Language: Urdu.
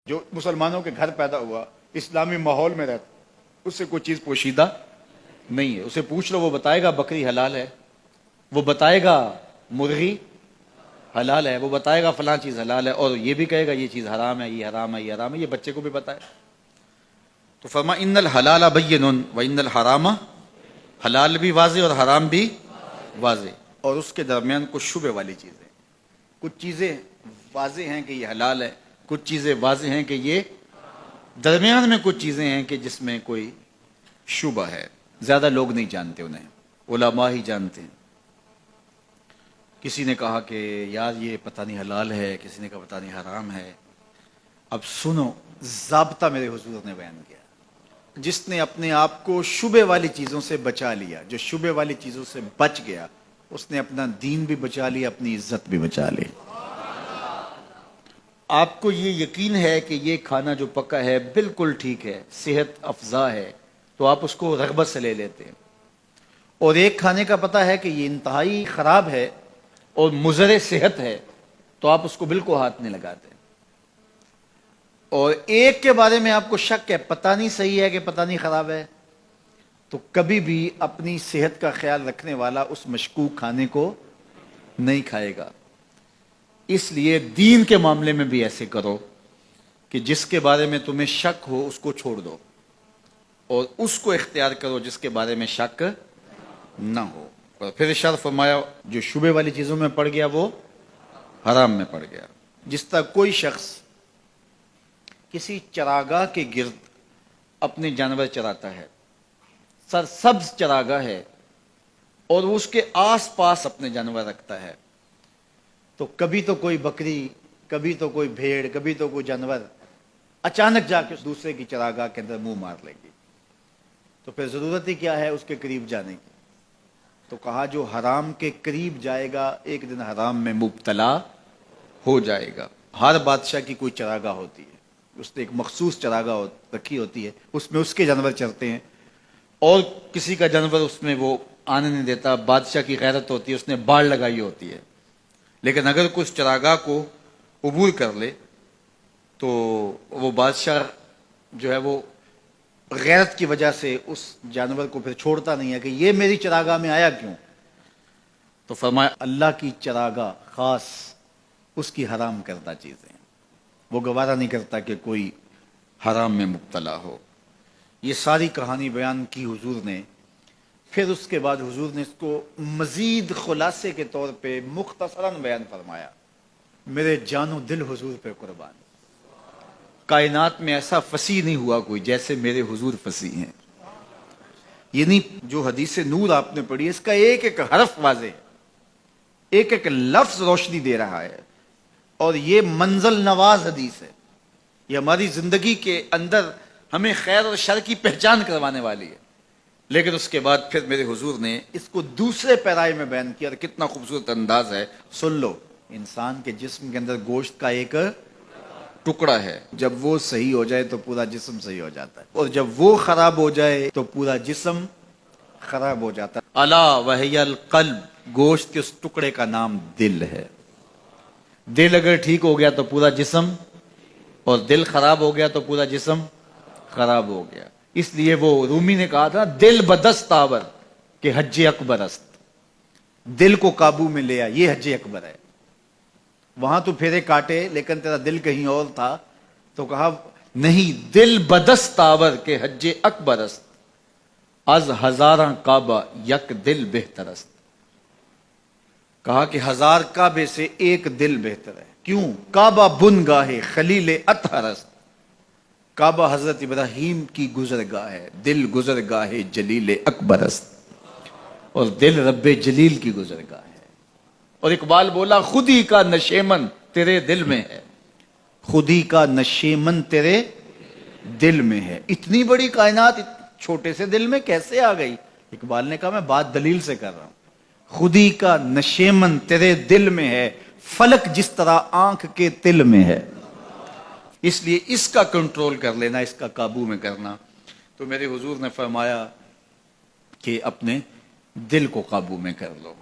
جو مسلمانوں کے گھر پیدا ہوا، اسلامی ماحول میں رہتا، اس سے کوئی چیز پوشیدہ نہیں ہے. اسے پوچھ لو، وہ بتائے گا بکری حلال ہے، وہ بتائے گا مرغی حلال ہے، وہ بتائے گا فلاں چیز حلال ہے، اور یہ بھی کہے گا یہ چیز حرام ہے، یہ حرام ہے، یہ حرام ہے. یہ بچے کو بھی پتہ ہے. تو فرما ان الحلال بین و ان الحرام، حلال بھی واضح اور حرام بھی واضح، اور اس کے درمیان کچھ شبہ والی چیزیں. کچھ چیزیں واضح ہیں کہ یہ حلال ہے، کچھ چیزیں واضح ہیں کہ یہ، درمیان میں کچھ چیزیں ہیں کہ جس میں کوئی شبہ ہے. زیادہ لوگ نہیں جانتے، انہیں علماء ہی جانتے ہیں. کسی نے کہا کہ یار یہ پتہ نہیں حلال ہے، کسی نے کہا پتہ نہیں حرام ہے. اب سنو، ضابطہ میرے حضور نے بیان کیا. جس نے اپنے آپ کو شبہ والی چیزوں سے بچا لیا، جو شبہ والی چیزوں سے بچ گیا، اس نے اپنا دین بھی بچا لیا، اپنی عزت بھی بچا لی. آپ کو یہ یقین ہے کہ یہ کھانا جو پکا ہے بالکل ٹھیک ہے، صحت افزا ہے، تو آپ اس کو رغبت سے لے لیتے ہیں. اور ایک کھانے کا پتہ ہے کہ یہ انتہائی خراب ہے اور مضر صحت ہے، تو آپ اس کو بالکل ہاتھ نہیں لگاتے. اور ایک کے بارے میں آپ کو شک ہے، پتہ نہیں صحیح ہے کہ پتہ نہیں خراب ہے، تو کبھی بھی اپنی صحت کا خیال رکھنے والا اس مشکوک کھانے کو نہیں کھائے گا. اس لیے دین کے معاملے میں بھی ایسے کرو کہ جس کے بارے میں تمہیں شک ہو اس کو چھوڑ دو، اور اس کو اختیار کرو جس کے بارے میں شک نہ ہو. اور پھر ارشاد فرمایا جو شبہ والی چیزوں میں پڑ گیا وہ حرام میں پڑ گیا. جس طرح کوئی شخص کسی چراگاہ کے گرد اپنے جانور چراتا ہے، سرسبز چراگاہ ہے، اور وہ اس کے آس پاس اپنے جانور رکھتا ہے، تو کبھی تو کوئی بکری، کبھی تو کوئی بھیڑ، کبھی تو کوئی جانور اچانک جا کے دوسرے کی چراگاہ کے اندر منہ مار لے گی. تو پھر ضرورت ہی کیا ہے اس کے قریب جانے کی؟ تو کہا جو حرام کے قریب جائے گا ایک دن حرام میں مبتلا ہو جائے گا. ہر بادشاہ کی کوئی چراگاہ ہوتی ہے، اس نے ایک مخصوص چراگاہ رکھی ہوتی ہے، اس میں اس کے جانور چرتے ہیں، اور کسی کا جانور اس میں وہ آنے نہیں دیتا. بادشاہ کی غیرت ہوتی ہے، اس نے باڑ لگائی ہوتی ہے. لیکن اگر کوئی اس چراگاہ کو عبور کر لے تو وہ بادشاہ جو ہے وہ غیرت کی وجہ سے اس جانور کو پھر چھوڑتا نہیں ہے کہ یہ میری چراگاہ میں آیا کیوں. تو فرمایا اللہ کی چراگاہ خاص اس کی حرام کردہ چیزیں، وہ گوارا نہیں کرتا کہ کوئی حرام میں مبتلا ہو. یہ ساری کہانی بیان کی حضور نے. پھر اس کے بعد حضور نے اس کو مزید خلاصے کے طور پہ مختصراً بیان فرمایا. میرے جان و دل حضور پہ قربان. کائنات میں ایسا فصیح نہیں ہوا کوئی جیسے میرے حضور فصیح ہیں. یعنی جو حدیث نور آپ نے پڑھی، اس کا ایک ایک حرف واضح ہے، ایک ایک لفظ روشنی دے رہا ہے، اور یہ منزل نواز حدیث ہے. یہ ہماری زندگی کے اندر ہمیں خیر اور شر کی پہچان کروانے والی ہے. لیکن اس کے بعد پھر میرے حضور نے اس کو دوسرے پیرائے میں بیان کیا. کتنا خوبصورت انداز ہے، سن لو. انسان کے جسم کے اندر گوشت کا ایک ٹکڑا ہے، جب وہ صحیح ہو جائے تو پورا جسم صحیح ہو جاتا ہے، اور جب وہ خراب ہو جائے تو پورا جسم خراب ہو جاتا ہے. الا وہی القلب، گوشت کے اس ٹکڑے کا نام دل ہے. دل اگر ٹھیک ہو گیا تو پورا جسم، اور دل خراب ہو گیا تو پورا جسم خراب ہو گیا. اس لیے وہ رومی نے کہا تھا دل بدست آور کہ حج اکبر است. دل کو قابو میں لیا، یہ حج اکبر ہے. وہاں تو پھیرے کاٹے لیکن تیرا دل کہیں اور تھا، تو کہا نہیں، دل بدست آور کہ حج اکبر است، از ہزاراں کعبہ یک دل بہتر است. کہا کہ 1000 کعبے سے ایک دل بہتر ہے. کیوں؟ کعبہ بن گاہ خلیل اطہر است. کعبہ حضرت ابراہیم کی گزرگاہ ہے، دل گزرگاہ جلیل اکبر است، اور دل رب جلیل کی گزرگاہ ہے. اور اقبال بولا خود ہی کا نشیمن تیرے دل میں ہے، خود ہی کا نشیمن تیرے دل میں ہے. اتنی بڑی کائنات چھوٹے سے دل میں کیسے آ گئی؟ اقبال نے کہا میں بات دلیل سے کر رہا ہوں. خود ہی کا نشیمن تیرے دل میں ہے، فلک جس طرح آنکھ کے تل میں ہے. اس لیے اس کا کنٹرول کر لینا، اس کا قابو میں کرنا. تو میرے حضور نے فرمایا کہ اپنے دل کو قابو میں کر لو.